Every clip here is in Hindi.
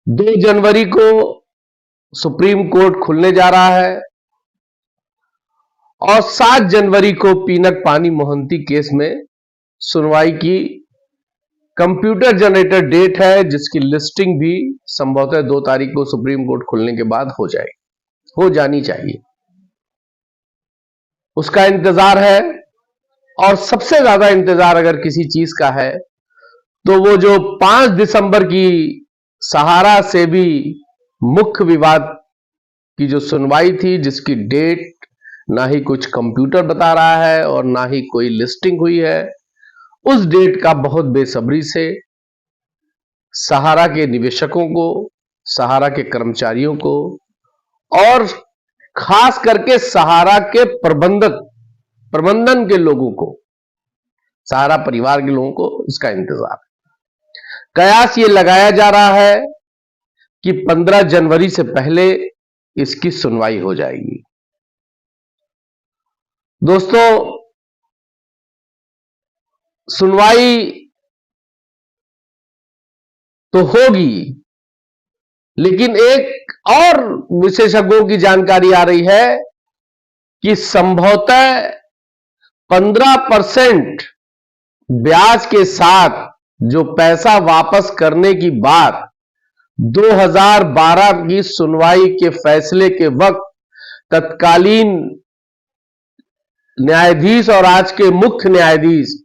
दो जनवरी को सुप्रीम कोर्ट खुलने जा रहा है और 7 जनवरी को पीनक पानी मोहंती केस में सुनवाई की कंप्यूटर जनरेटर डेट है, जिसकी लिस्टिंग भी संभवतः 2 तारीख को सुप्रीम कोर्ट खुलने के बाद हो जानी चाहिए। उसका इंतजार है और सबसे ज्यादा इंतजार अगर किसी चीज का है तो वो जो 5 दिसंबर की सहारा से भी मुख्य विवाद की जो सुनवाई थी, जिसकी डेट ना ही कुछ कंप्यूटर बता रहा है और ना ही कोई लिस्टिंग हुई है, उस डेट का बहुत बेसब्री से सहारा के निवेशकों को, सहारा के कर्मचारियों को और खास करके सहारा के प्रबंधन के लोगों को, सहारा परिवार के लोगों को इसका इंतजार। कयास ये लगाया जा रहा है कि 15 जनवरी से पहले इसकी सुनवाई हो जाएगी। दोस्तों, सुनवाई तो होगी, लेकिन एक और विशेषज्ञों की जानकारी आ रही है कि संभवतः 15% ब्याज के साथ जो पैसा वापस करने की बात 2012 की सुनवाई के फैसले के वक्त तत्कालीन न्यायाधीश और आज के मुख्य न्यायाधीश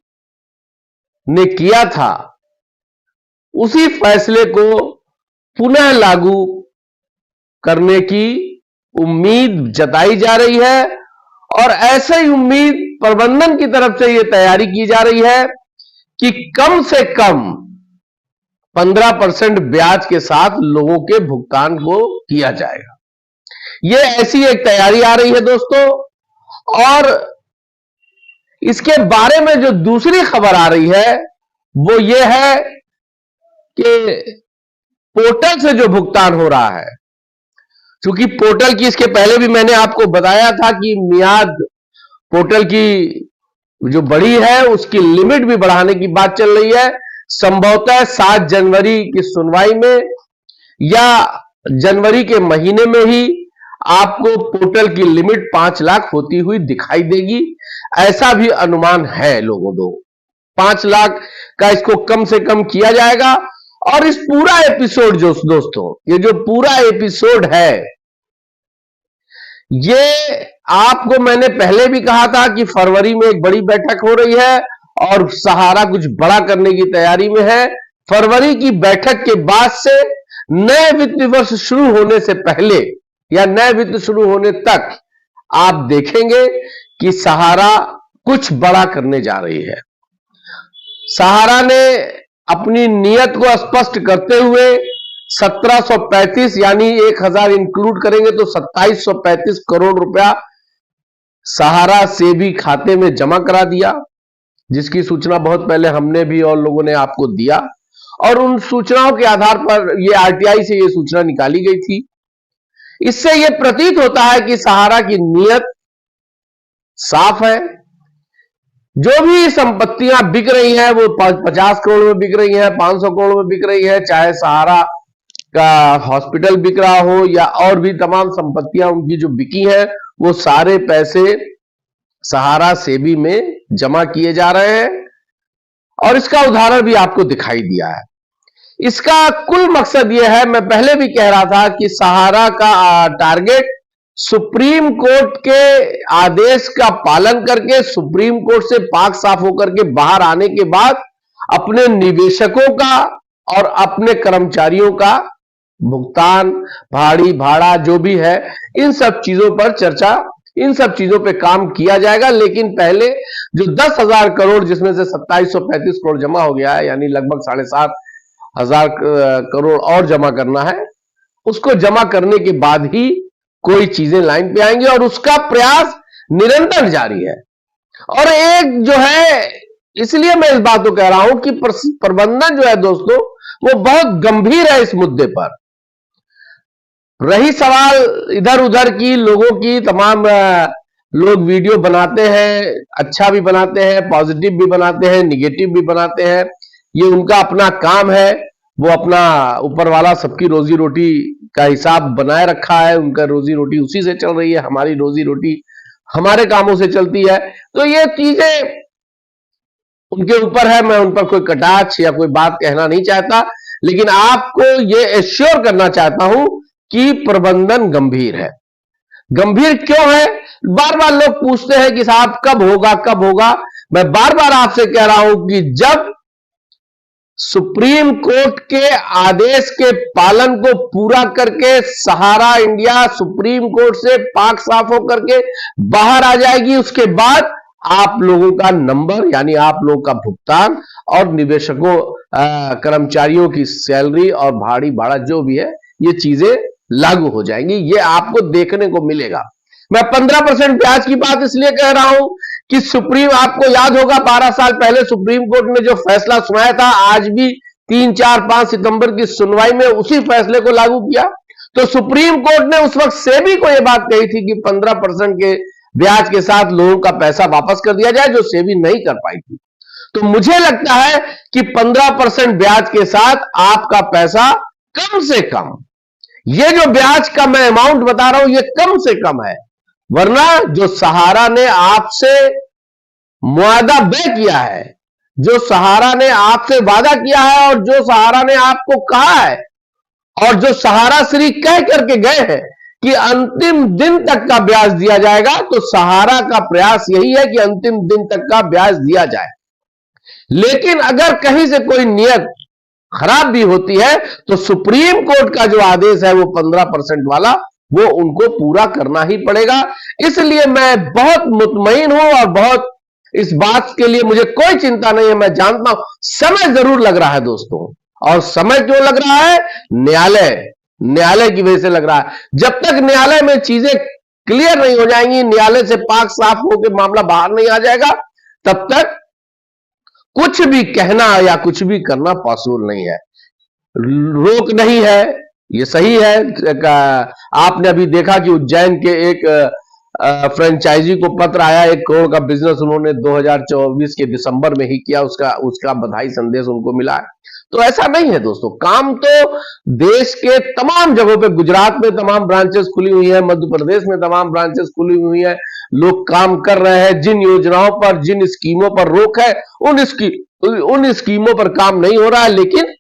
ने किया था, उसी फैसले को पुनः लागू करने की उम्मीद जताई जा रही है और ऐसे ही उम्मीद प्रबंधन की तरफ से यह तैयारी की जा रही है कि कम से कम 15% ब्याज के साथ लोगों के भुगतान को किया जाएगा। यह ऐसी एक तैयारी आ रही है दोस्तों। और इसके बारे में जो दूसरी खबर आ रही है वो ये है कि पोर्टल से जो भुगतान हो रहा है, क्योंकि पोर्टल की इसके पहले भी मैंने आपको बताया था कि मियाद पोर्टल की जो बढ़ी है उसकी लिमिट भी बढ़ाने की बात चल रही है। संभवतः 7 जनवरी की सुनवाई में या जनवरी के महीने में ही आपको पोर्टल की लिमिट 5 लाख होती हुई दिखाई देगी, ऐसा भी अनुमान है लोगों को। 5 लाख का इसको कम से कम किया जाएगा। और इस पूरा एपिसोड जो दोस्तों, ये जो पूरा एपिसोड है, ये आपको मैंने पहले भी कहा था कि फरवरी में एक बड़ी बैठक हो रही है और सहारा कुछ बड़ा करने की तैयारी में है। फरवरी की बैठक के बाद से नए वित्त वर्ष शुरू होने से पहले या नए वित्त शुरू होने तक आप देखेंगे कि सहारा कुछ बड़ा करने जा रही है। सहारा ने अपनी नीयत को स्पष्ट करते हुए 1735 यानी 1000 इंक्लूड करेंगे तो 2735 करोड़ रुपया सहारा सेबी खाते में जमा करा दिया, जिसकी सूचना बहुत पहले हमने भी और लोगों ने आपको दिया और उन सूचनाओं के आधार पर यह आरटीआई से यह सूचना निकाली गई थी। इससे यह प्रतीत होता है कि सहारा की नीयत साफ है। जो भी संपत्तियां बिक रही हैं वो 50 करोड़ में बिक रही हैं, 500 करोड़ में बिक रही है, चाहे सहारा का हॉस्पिटल बिक रहा हो या और भी तमाम संपत्तियां उनकी जो बिकी हैं, वो सारे पैसे सहारा सेबी में जमा किए जा रहे हैं और इसका उदाहरण भी आपको दिखाई दिया है। इसका कुल मकसद यह है, मैं पहले भी कह रहा था कि सहारा का टारगेट सुप्रीम कोर्ट के आदेश का पालन करके सुप्रीम कोर्ट से पाक साफ होकर के बाहर आने के बाद अपने निवेशकों का और अपने कर्मचारियों का भुगतान, भाड़ा जो भी है, इन सब चीजों पर चर्चा, इन सब चीजों पे काम किया जाएगा। लेकिन पहले जो 10,000 करोड़ जिसमें से 2735 करोड़ जमा हो गया है, यानी लगभग 7,500 करोड़ और जमा करना है, उसको जमा करने के बाद ही कोई चीजें लाइन पे आएंगी और उसका प्रयास निरंतर जारी है। और एक जो है, इसलिए मैं इस बात को कह रहा हूं कि प्रबंधन जो है दोस्तों, वो बहुत गंभीर है इस मुद्दे पर। रही सवाल इधर उधर की लोगों की तमाम लोग वीडियो बनाते हैं, अच्छा भी बनाते हैं, पॉजिटिव भी बनाते हैं, निगेटिव भी बनाते हैं, ये उनका अपना काम है। वो अपना ऊपर वाला सबकी रोजी रोटी का हिसाब बनाए रखा है, उनका रोजी रोटी उसी से चल रही है, हमारी रोजी रोटी हमारे कामों से चलती है। तो ये चीजें उनके ऊपर है, मैं उन पर कोई कटाक्ष या कोई बात कहना नहीं चाहता, लेकिन आपको ये एश्योर करना चाहता हूं कि प्रबंधन गंभीर है। गंभीर क्यों है? बार बार लोग पूछते हैं कि साहब कब होगा, कब होगा। मैं बार बार आपसे कह रहा हूं कि जब सुप्रीम कोर्ट के आदेश के पालन को पूरा करके सहारा इंडिया सुप्रीम कोर्ट से पाक साफ होकर के बाहर आ जाएगी, उसके बाद आप लोगों का नंबर यानी आप लोगों का भुगतान और निवेशकों कर्मचारियों की सैलरी और भाड़ी भाड़ा जो भी है, ये चीजें लागू हो जाएंगी। ये आपको देखने को मिलेगा। मैं 15% ब्याज की बात इसलिए कह रहा हूं कि सुप्रीम, आपको याद होगा 12 साल पहले सुप्रीम कोर्ट ने जो फैसला सुनाया था, आज भी 3, 4, 5 सितंबर की सुनवाई में उसी फैसले को लागू किया। तो सुप्रीम कोर्ट ने उस वक्त सेबी को यह बात कही थी कि 15% के ब्याज के साथ लोगों का पैसा वापस कर दिया जाए, जो सेबी नहीं कर पाई थी। तो मुझे लगता है कि 15% ब्याज के साथ आपका पैसा कम से कम, ये जो ब्याज का मैं अमाउंट बता रहा हूं, ये कम से कम है। वरना जो सहारा ने आपसे मुआदा तय किया है, जो सहारा ने आपसे वादा किया है और जो सहारा ने आपको कहा है और जो सहारा श्री कह करके गए हैं कि अंतिम दिन तक का ब्याज दिया जाएगा, तो सहारा का प्रयास यही है कि अंतिम दिन तक का ब्याज दिया जाए। लेकिन अगर कहीं से कोई नियत खराब भी होती है तो सुप्रीम कोर्ट का जो आदेश है वो 15% वाला, वो उनको पूरा करना ही पड़ेगा। इसलिए मैं बहुत मुतमईन हूं और बहुत इस बात के लिए मुझे कोई चिंता नहीं है। मैं जानता हूं समय जरूर लग रहा है दोस्तों, और समय क्यों लग रहा है? न्यायालय की वजह से लग रहा है। जब तक न्यायालय में चीजें क्लियर नहीं हो जाएंगी, न्यायालय से पाक साफ होकर मामला बाहर नहीं आ जाएगा, तब तक कुछ भी कहना या कुछ भी करना पॉसिबल नहीं है। रोक नहीं है, ये सही है। आपने अभी देखा कि उज्जैन के एक फ्रेंचाइजी को पत्र आया, 1 करोड़ का बिजनेस उन्होंने 2024 के दिसंबर में ही किया, उसका बधाई संदेश उनको मिला है। तो ऐसा नहीं है दोस्तों, काम तो देश के तमाम जगहों पे, गुजरात में तमाम ब्रांचेस खुली हुई है, मध्य प्रदेश में तमाम ब्रांचेस खुली हुई है, लोग काम कर रहे हैं। जिन योजनाओं पर, जिन स्कीमों पर रोक है, उन स्कीमों पर काम नहीं हो रहा है, लेकिन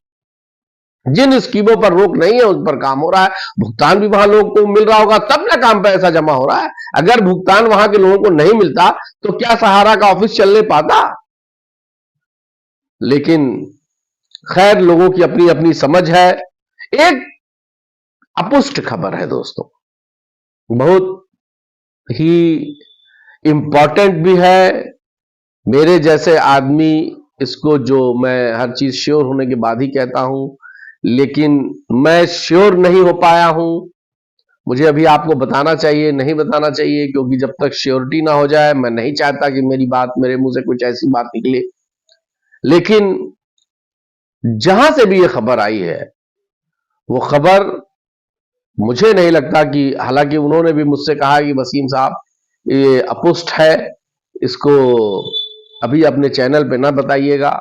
जिन स्कीमों पर रोक नहीं है उस पर काम हो रहा है। भुगतान भी वहां लोगों को मिल रहा होगा, तब ना काम पैसा जमा हो रहा है। अगर भुगतान वहां के लोगों को नहीं मिलता तो क्या सहारा का ऑफिस चलने पाता? लेकिन खैर, लोगों की अपनी अपनी समझ है। एक अपुष्ट खबर है दोस्तों, बहुत ही इंपॉर्टेंट भी है। मेरे जैसे आदमी इसको, जो मैं हर चीज श्योर होने के बाद ही कहता हूं, लेकिन मैं श्योर नहीं हो पाया हूं। मुझे अभी आपको बताना चाहिए, नहीं बताना चाहिए, क्योंकि जब तक श्योरिटी ना हो जाए, मैं नहीं चाहता कि मेरे मुंह से कुछ ऐसी बात निकले। लेकिन जहां से भी ये खबर आई है, वो खबर मुझे नहीं लगता कि, हालांकि उन्होंने भी मुझसे कहा कि वसीम साहब ये अपुष्ट है, इसको अभी अपने चैनल पे ना बताइएगा,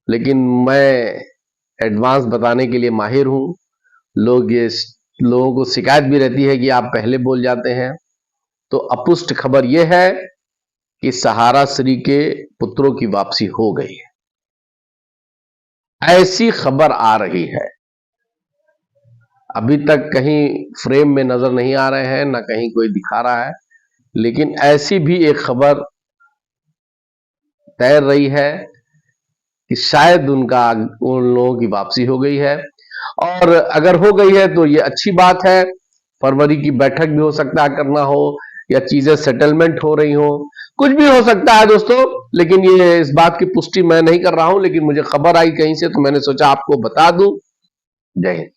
लेकिन मैं एडवांस बताने के लिए माहिर हूं। लोगों को शिकायत भी रहती है कि आप पहले बोल जाते हैं। तो अपुष्ट खबर यह है कि सहारा श्री के पुत्रों की वापसी हो गई है, ऐसी खबर आ रही है। अभी तक कहीं फ्रेम में नजर नहीं आ रहे हैं, ना कहीं कोई दिखा रहा है, लेकिन ऐसी भी एक खबर तैर रही है कि शायद उन लोगों की वापसी हो गई है। और अगर हो गई है तो ये अच्छी बात है। फरवरी की बैठक भी हो सकता है करना हो, या चीजें सेटलमेंट हो रही हो, कुछ भी हो सकता है दोस्तों। लेकिन ये, इस बात की पुष्टि मैं नहीं कर रहा हूं, लेकिन मुझे खबर आई कहीं से, तो मैंने सोचा आपको बता दूं। जय हिंद।